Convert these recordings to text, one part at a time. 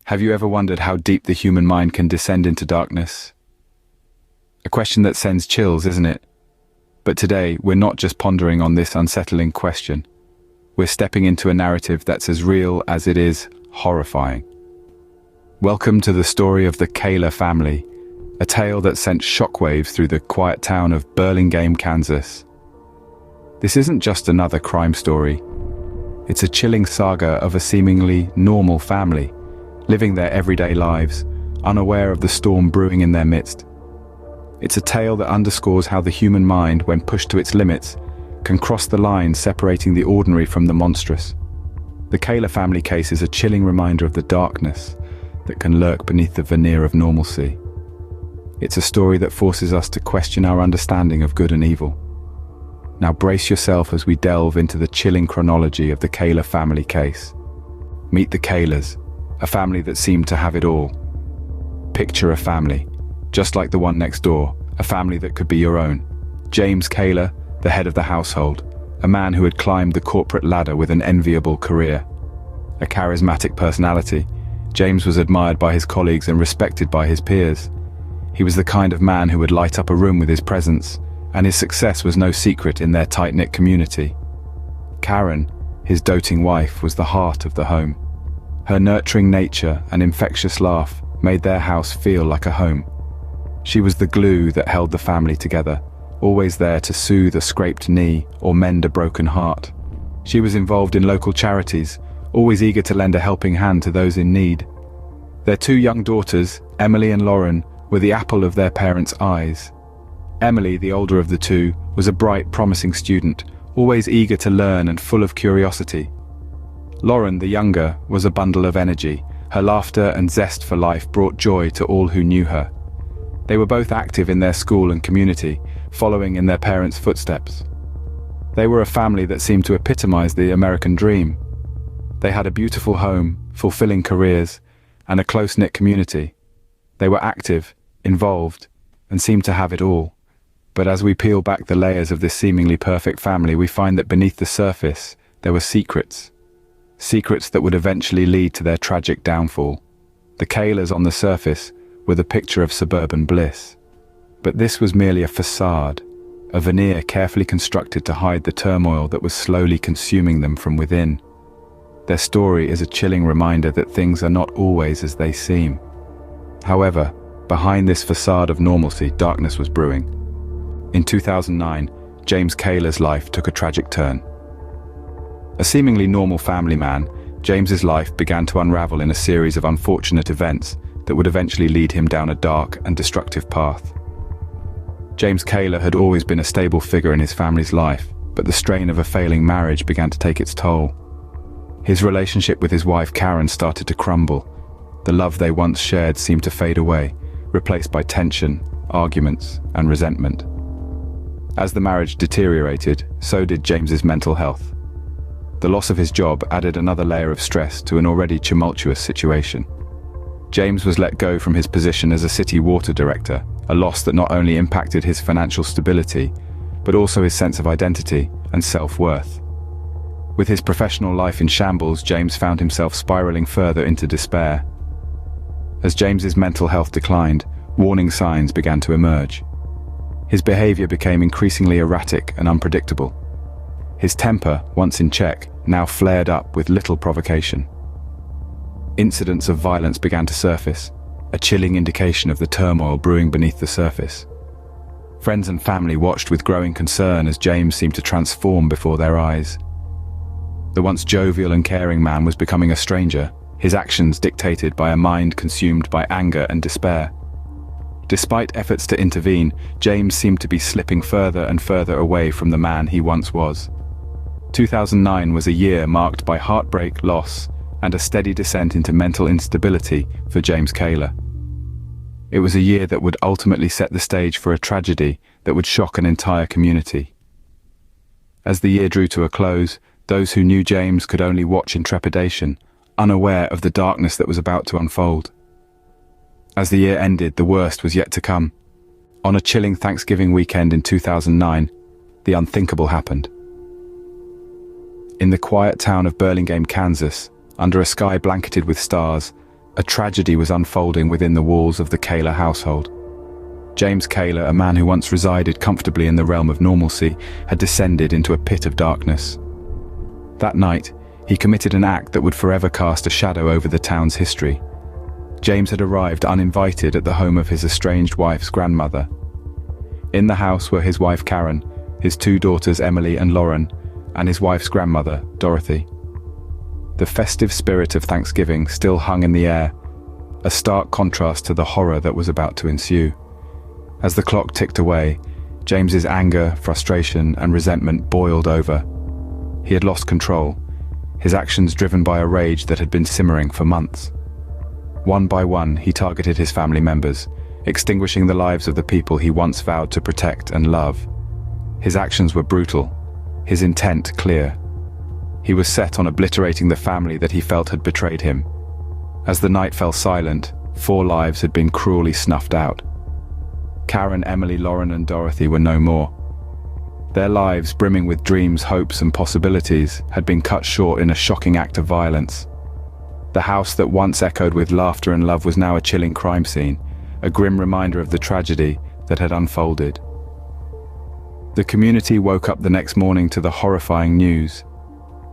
Have you ever wondered how deep the human mind can descend into darkness? A question that sends chills, isn't it? But today, we're not just pondering on this unsettling question. We're stepping into a narrative that's as real as it is horrifying. Welcome to the story of the Kahler family, a tale that sent shockwaves through the quiet town of Burlingame, Kansas. This isn't just another crime story. It's a chilling saga of a seemingly normal family, living their everyday lives, unaware of the storm brewing in their midst. It's a tale that underscores how the human mind, when pushed to its limits, can cross the line separating the ordinary from the monstrous. The Kahler family case is a chilling reminder of the darkness that can lurk beneath the veneer of normalcy. It's a story that forces us to question our understanding of good and evil. Now brace yourself as we delve into the chilling chronology of the Kahler family case. Meet the Kahlers, a family that seemed to have it all. Picture a family, just like the one next door, a family that could be your own. James Kahler, the head of the household, a man who had climbed the corporate ladder with an enviable career. A charismatic personality, James was admired by his colleagues and respected by his peers. He was the kind of man who would light up a room with his presence, and his success was no secret in their tight-knit community. Karen, his doting wife, was the heart of the home. Her nurturing nature and infectious laugh made their house feel like a home. She was the glue that held the family together, always there to soothe a scraped knee or mend a broken heart. She was involved in local charities, always eager to lend a helping hand to those in need. Their two young daughters, Emily and Lauren, were the apple of their parents' eyes. Emily, the older of the two, was a bright, promising student, always eager to learn and full of curiosity. Lauren, the younger, was a bundle of energy. Her laughter and zest for life brought joy to all who knew her. They were both active in their school and community, following in their parents' footsteps. They were a family that seemed to epitomize the American dream. They had a beautiful home, fulfilling careers, and a close-knit community. They were active, involved, and seemed to have it all. But as we peel back the layers of this seemingly perfect family, we find that beneath the surface, there were secrets. Secrets that would eventually lead to their tragic downfall. The Kahlers on the surface were the picture of suburban bliss. But this was merely a facade, a veneer carefully constructed to hide the turmoil that was slowly consuming them from within. Their story is a chilling reminder that things are not always as they seem. However, behind this facade of normalcy, darkness was brewing. In 2009, James Kahler's life took a tragic turn. A seemingly normal family man, James's life began to unravel in a series of unfortunate events that would eventually lead him down a dark and destructive path. James Kahler had always been a stable figure in his family's life, but the strain of a failing marriage began to take its toll. His relationship with his wife Karen started to crumble. The love they once shared seemed to fade away, replaced by tension, arguments, and resentment. As the marriage deteriorated, so did James's mental health. The loss of his job added another layer of stress to an already tumultuous situation. James was let go from his position as a city water director, a loss that not only impacted his financial stability, but also his sense of identity and self-worth. With his professional life in shambles, James found himself spiraling further into despair. As James's mental health declined, warning signs began to emerge. His behavior became increasingly erratic and unpredictable. His temper, once in check, now flared up with little provocation. Incidents of violence began to surface, a chilling indication of the turmoil brewing beneath the surface. Friends and family watched with growing concern as James seemed to transform before their eyes. The once jovial and caring man was becoming a stranger, his actions dictated by a mind consumed by anger and despair. Despite efforts to intervene, James seemed to be slipping further and further away from the man he once was. 2009 was a year marked by heartbreak, loss, and a steady descent into mental instability for James Kahler. It was a year that would ultimately set the stage for a tragedy that would shock an entire community. As the year drew to a close, those who knew James could only watch in trepidation, unaware of the darkness that was about to unfold. As the year ended, the worst was yet to come. On a chilling Thanksgiving weekend in 2009, the unthinkable happened. In the quiet town of Burlingame, Kansas, under a sky blanketed with stars, A tragedy was unfolding within the walls of the Kahler household. James Kahler, a man who once resided comfortably in the realm of normalcy, had descended into a pit of darkness. That night, he committed an act that would forever cast a shadow over the town's history. James had arrived uninvited at the home of his estranged wife's grandmother. In the house were his wife Karen, his two daughters Emily and Lauren, and his wife's grandmother, Dorothy. The festive spirit of Thanksgiving still hung in the air, a stark contrast to the horror that was about to ensue. As the clock ticked away, James's anger, frustration, and resentment boiled over. He had lost control, his actions driven by a rage that had been simmering for months. One by one, he targeted his family members, extinguishing the lives of the people he once vowed to protect and love. His actions were brutal, his intent clear. He was set on obliterating the family that he felt had betrayed him. As the night fell silent, 4 lives had been cruelly snuffed out. Karen, Emily, Lauren, and Dorothy were no more. Their lives, brimming with dreams, hopes, and possibilities, had been cut short in a shocking act of violence. The house that once echoed with laughter and love was now a chilling crime scene, a grim reminder of the tragedy that had unfolded. The community woke up the next morning to the horrifying news.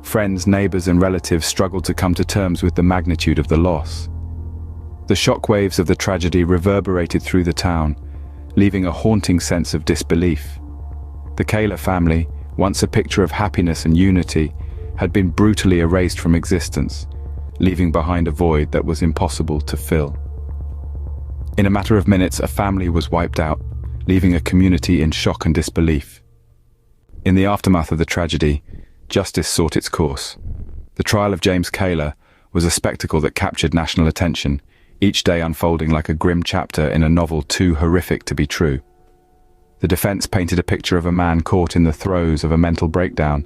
Friends, neighbors, and relatives struggled to come to terms with the magnitude of the loss. The shockwaves of the tragedy reverberated through the town, leaving a haunting sense of disbelief. The Kahler family, once a picture of happiness and unity, had been brutally erased from existence, leaving behind a void that was impossible to fill. In a matter of minutes, a family was wiped out, leaving a community in shock and disbelief. In the aftermath of the tragedy, justice sought its course. The trial of James Kahler was a spectacle that captured national attention, each day unfolding like a grim chapter in a novel too horrific to be true. The defense painted a picture of a man caught in the throes of a mental breakdown,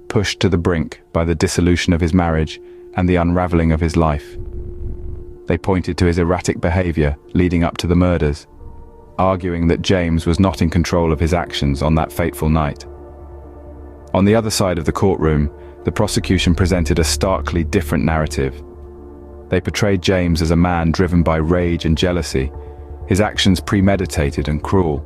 pushed to the brink by the dissolution of his marriage and the unraveling of his life. They pointed to his erratic behavior leading up to the murders, arguing that James was not in control of his actions on that fateful night. On the other side of the courtroom, the prosecution presented a starkly different narrative. They portrayed James as a man driven by rage and jealousy, his actions premeditated and cruel.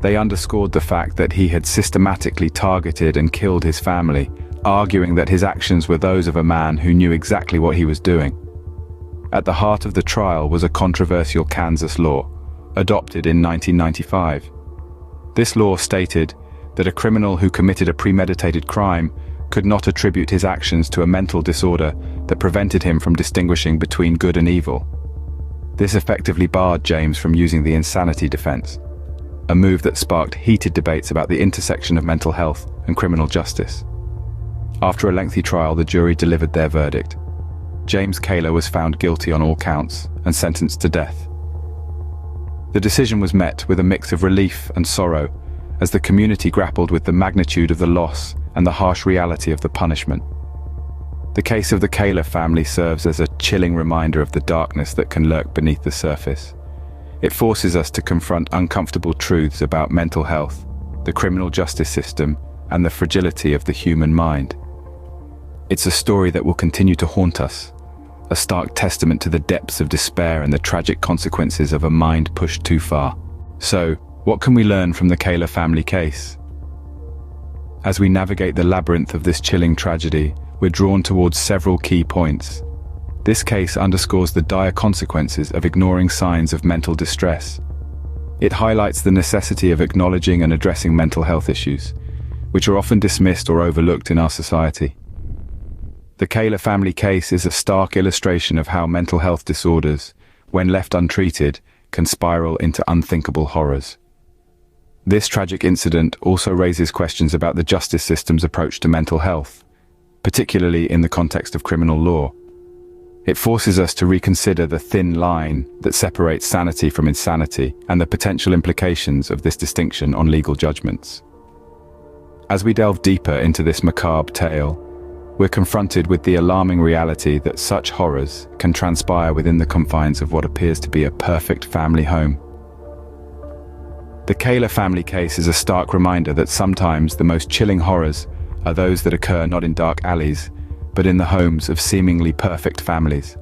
They underscored the fact that he had systematically targeted and killed his family, arguing that his actions were those of a man who knew exactly what he was doing. At the heart of the trial was a controversial Kansas law, adopted in 1995. This law stated that a criminal who committed a premeditated crime could not attribute his actions to a mental disorder that prevented him from distinguishing between good and evil. This effectively barred James from using the insanity defense, a move that sparked heated debates about the intersection of mental health and criminal justice. After a lengthy trial, the jury delivered their verdict. James Kahler was found guilty on all counts and sentenced to death. The decision was met with a mix of relief and sorrow as the community grappled with the magnitude of the loss and the harsh reality of the punishment. The case of the Kahler family serves as a chilling reminder of the darkness that can lurk beneath the surface. It forces us to confront uncomfortable truths about mental health, the criminal justice system, and the fragility of the human mind. It's a story that will continue to haunt us, a stark testament to the depths of despair and the tragic consequences of a mind pushed too far. So, what can we learn from the Kahler family case? As we navigate the labyrinth of this chilling tragedy, we're drawn towards several key points. This case underscores the dire consequences of ignoring signs of mental distress. It highlights the necessity of acknowledging and addressing mental health issues, which are often dismissed or overlooked in our society. The Kahler family case is a stark illustration of how mental health disorders, when left untreated, can spiral into unthinkable horrors. This tragic incident also raises questions about the justice system's approach to mental health, particularly in the context of criminal law. It forces us to reconsider the thin line that separates sanity from insanity and the potential implications of this distinction on legal judgments. As we delve deeper into this macabre tale, we're confronted with the alarming reality that such horrors can transpire within the confines of what appears to be a perfect family home. The Kahler family case is a stark reminder that sometimes the most chilling horrors are those that occur not in dark alleys, but in the homes of seemingly perfect families.